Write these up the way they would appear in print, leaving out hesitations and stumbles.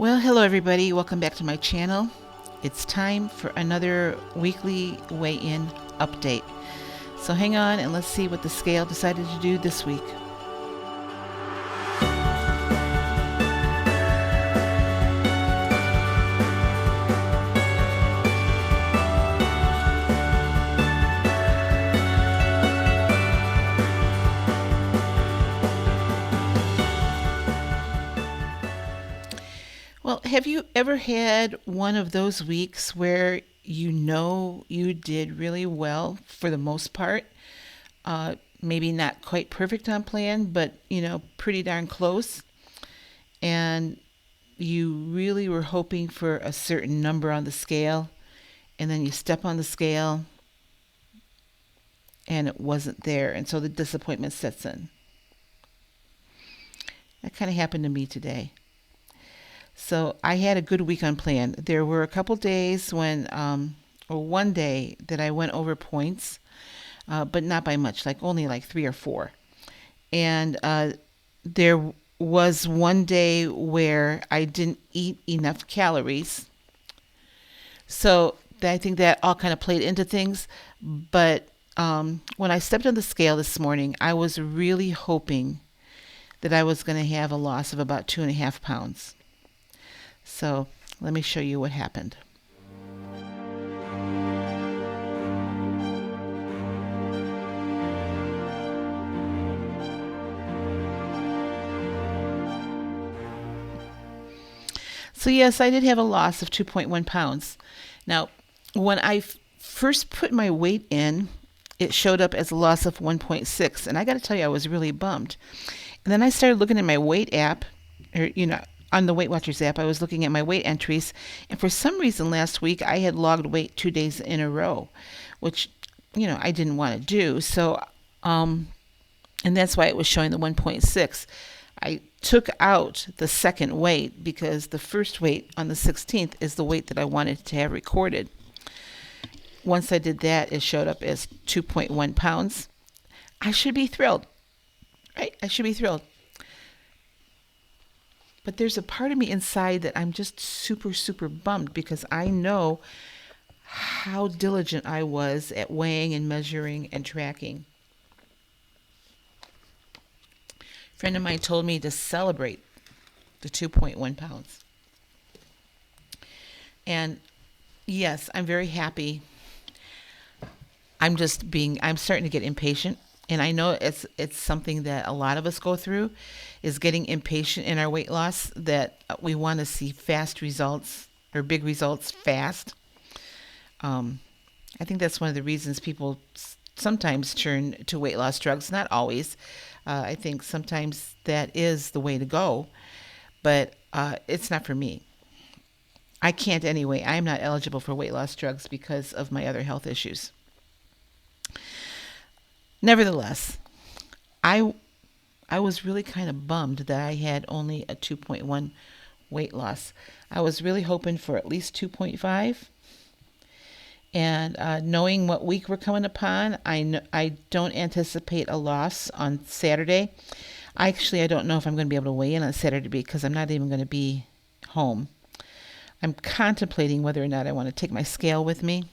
Well, hello everybody. Welcome back to my channel. It's time for another weekly weigh-in update. So hang on and let's see what the scale decided to do this week. Well, have you ever had one of those weeks where you know you did really well for the most part? Maybe not quite perfect on plan, but pretty darn close. And you really were hoping for a certain number on the scale, and then you step on the scale and it wasn't there. And so the disappointment sets in. That kind of happened to me today. So I had a good week unplanned. There were a couple days or one day that I went over points, but not by much, only like 3 or 4. And there was one day where I didn't eat enough calories. So I think that all kind of played into things. But when I stepped on the scale this morning, I was really hoping that I was going to have a loss of about 2.5 pounds. So let me show you what happened. So yes, I did have a loss of 2.1 pounds. Now, when I first put my weight in, it showed up as a loss of 1.6. And I got to tell you, I was really bummed. And then I started looking at my weight app, on the Weight Watchers app. I was looking at my weight entries, and for some reason last week I had logged weight 2 days in a row, which I didn't want to do. So and that's why it was showing the 1.6. I took out the second weight because the first weight on the 16th is the weight that I wanted to have recorded. Once I did that, it showed up as 2.1 pounds. I should be thrilled, right? I should be thrilled. But there's a part of me inside that I'm just super, super bummed because I know how diligent I was at weighing and measuring and tracking. A friend of mine told me to celebrate the 2.1 pounds. And yes, I'm very happy. I'm starting to get impatient. And I know it's something that a lot of us go through, is getting impatient in our weight loss, that we want to see fast results or big results fast. I think that's one of the reasons people sometimes turn to weight loss drugs. Not always. I think sometimes that is the way to go, but it's not for me. I can't anyway. I am not eligible for weight loss drugs because of my other health issues. Nevertheless, I was really kind of bummed that I had only a 2.1 weight loss. I was really hoping for at least 2.5. And knowing what week we're coming upon, I don't anticipate a loss on Saturday. I don't know if I'm going to be able to weigh in on Saturday because I'm not even going to be home. I'm contemplating whether or not I want to take my scale with me.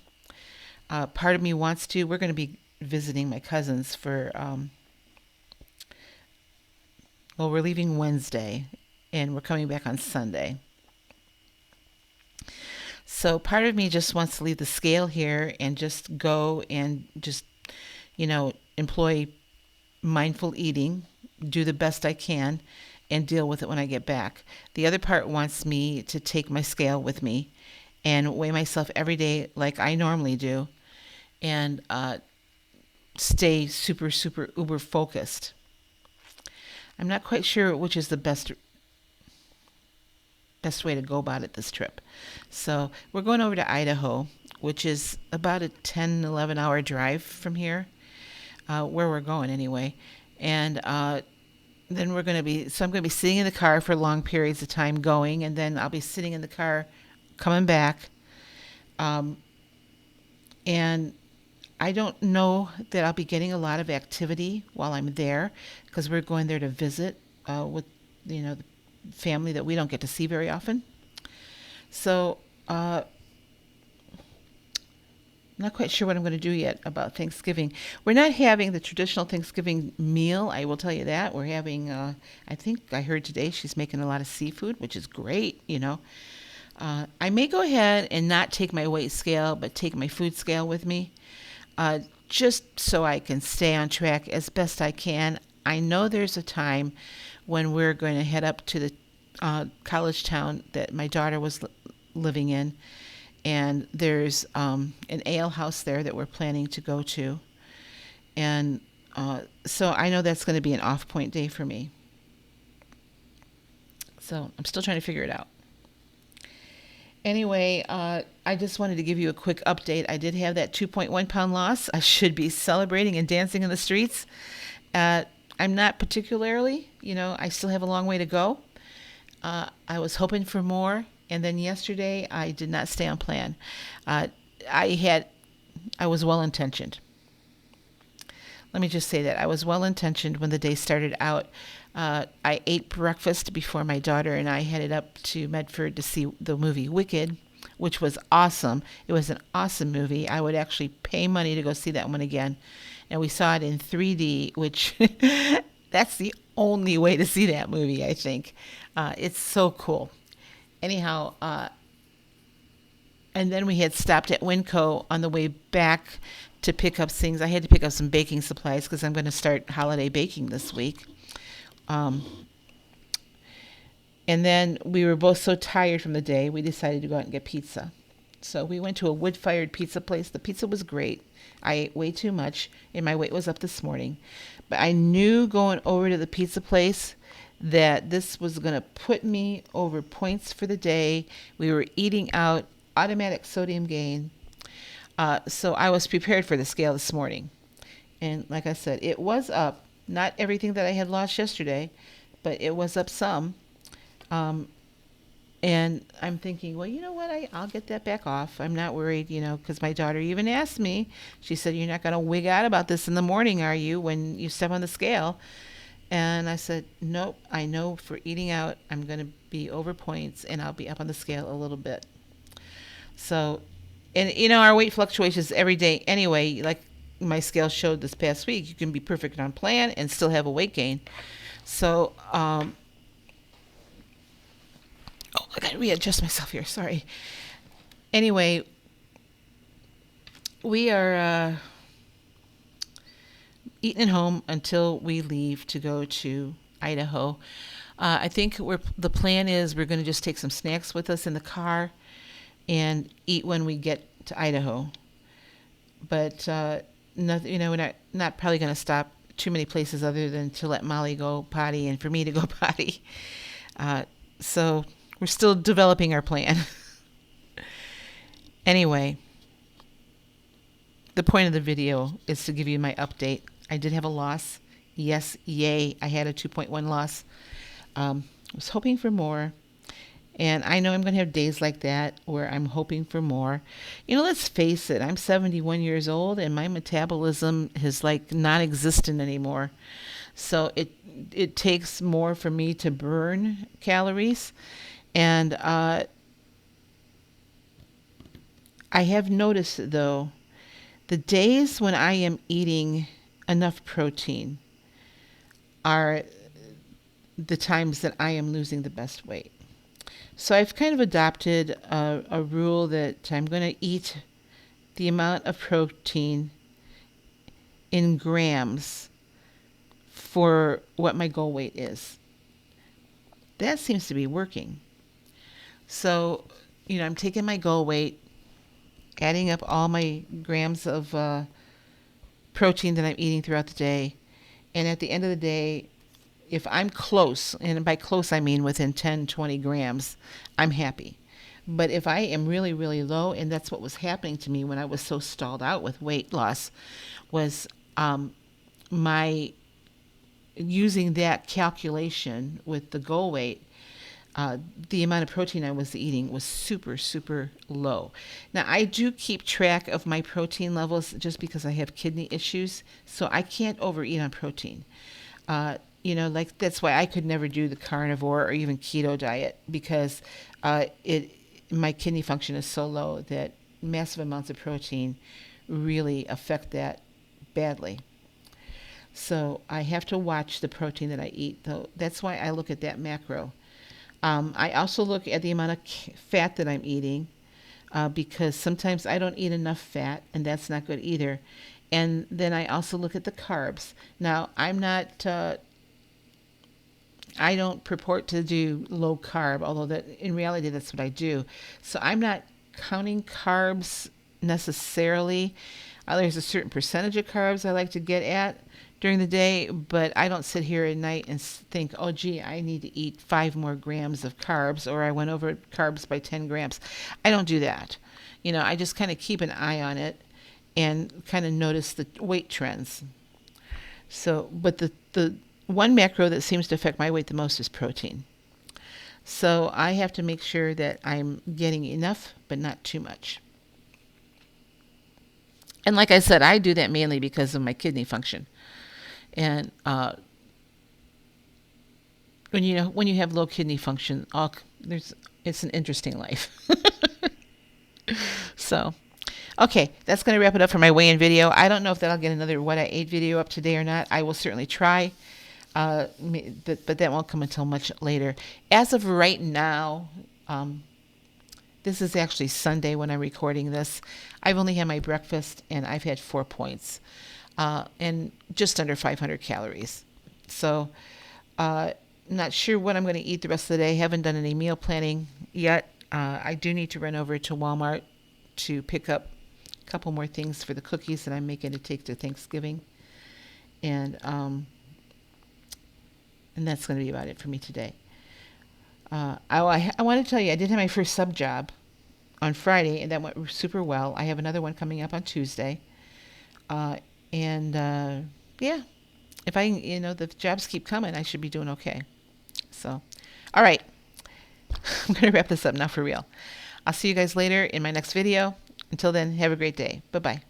Part of me wants to. We're going to be visiting my cousins for we're leaving Wednesday and we're coming back on Sunday. So part of me just wants to leave the scale here and just go and just employ mindful eating, do the best I can, and deal with it when I get back. The other part wants me to take my scale with me and weigh myself every day like I normally do, and stay super, super uber focused. I'm not quite sure which is the best way to go about it this trip. So we're going over to Idaho, which is about a 10, 11 hour drive from here, where we're going anyway. And then I'm going to be sitting in the car for long periods of time going, and then I'll be sitting in the car coming back. And I don't know that I'll be getting a lot of activity while I'm there because we're going there to visit with the family that we don't get to see very often. So, I'm not quite sure what I'm going to do yet about Thanksgiving. We're not having the traditional Thanksgiving meal, I will tell you that. We're having, I think I heard today she's making a lot of seafood, which is great, you know. I may go ahead and not take my weight scale, but take my food scale with me, uh, just so I can stay on track as best I can. I know there's a time when we're going to head up to the college town that my daughter was living in, and there's an ale house there that we're planning to go to, and so I know that's going to be an off point day for me. So I'm still trying to figure it out. Anyway, I just wanted to give you a quick update. I did have that 2.1 pound loss. I should be celebrating and dancing in the streets. Uh, I'm not particularly, I still have a long way to go. I was hoping for more, and then yesterday I did not stay on plan. Uh, I had, I was well intentioned. Let me just say that I was well intentioned when the day started out. I ate breakfast before my daughter and I headed up to Medford to see the movie Wicked, which was awesome. It was an awesome movie. I would actually pay money to go see that one again. And we saw it in 3D, which that's the only way to see that movie, I think. It's so cool. Anyhow, and then we had stopped at Winco on the way back to pick up things. I had to pick up some baking supplies because I'm going to start holiday baking this week. Um, and then we were both so tired from the day, we decided to go out and get pizza. So we went to a wood-fired pizza place. The pizza was great. I ate way too much, and my weight was up this morning. But I knew going over to the pizza place that this was going to put me over points for the day. We were eating out, automatic sodium gain. So I was prepared for the scale this morning. And like I said, it was up. Not everything that I had lost yesterday, but it was up some. Um, and I'm thinking, well, you know what? I'll get that back off. I'm not worried, because my daughter even asked me. She said, "You're not going to wig out about this in the morning, are you, when you step on the scale?" And I said, "Nope. I know for eating out, I'm going to be over points, and I'll be up on the scale a little bit." So, and our weight fluctuations every day anyway. Like my scale showed this past week, you can be perfect on plan and still have a weight gain. So, I got to readjust myself here. Sorry. Anyway, we are eating at home until we leave to go to Idaho. I think the plan is we're going to just take some snacks with us in the car and eat when we get to Idaho. But nothing, we're not probably going to stop too many places other than to let Molly go potty and for me to go potty. So we're still developing our plan. Anyway, the point of the video is to give you my update. I did have a loss. Yes, yay. I had a 2.1 loss. I was hoping for more. And I know I'm going to have days like that where I'm hoping for more. Let's face it. I'm 71 years old and my metabolism is like non-existent anymore. So it takes more for me to burn calories. And I have noticed, though, the days when I am eating enough protein are the times that I am losing the best weight. So I've kind of adopted a rule that I'm going to eat the amount of protein in grams for what my goal weight is. That seems to be working. So, I'm taking my goal weight, adding up all my grams of protein that I'm eating throughout the day. And at the end of the day, if I'm close, and by close I mean within 10, 20 grams, I'm happy. But if I am really, really low, and that's what was happening to me when I was so stalled out with weight loss, was my using that calculation with the goal weight, the amount of protein I was eating was super, super low. Now, I do keep track of my protein levels just because I have kidney issues, so I can't overeat on protein. Like that's why I could never do the carnivore or even keto diet because it my kidney function is so low that massive amounts of protein really affect that badly. So I have to watch the protein that I eat, though. That's why I look at that macro. I also look at the amount of fat that I'm eating, because sometimes I don't eat enough fat, and that's not good either. And then I also look at the carbs. Now, I don't purport to do low carb, although that in reality that's what I do. So I'm not counting carbs necessarily. There's a certain percentage of carbs I like to get at during the day, but I don't sit here at night and think, oh, gee, I need to eat 5 more grams of carbs, or I went over carbs by 10 grams. I don't do that. I just kind of keep an eye on it and kind of notice the weight trends. So, but the one macro that seems to affect my weight the most is protein. So I have to make sure that I'm getting enough, but not too much. And like I said, I do that mainly because of my kidney function. And when you have low kidney function, it's an interesting life. So, okay, that's going to wrap it up for my weigh-in video. I don't know if that'll get another what I ate video up today or not. I will certainly try, but that won't come until much later. As of right now, this is actually Sunday when I'm recording this. I've only had my breakfast, and I've had 4 points, and just under 500 calories. So, not sure what I'm going to eat the rest of the day. Haven't done any meal planning yet. I do need to run over to Walmart to pick up a couple more things for the cookies that I'm making to take to Thanksgiving. And that's going to be about it for me today. I want to tell you, I did have my first sub job on Friday, and that went super well. I have another one coming up on Tuesday. Yeah, if the jobs keep coming, I should be doing okay. So, all right. I'm going to wrap this up now for real. I'll see you guys later in my next video. Until then, have a great day. Bye-bye.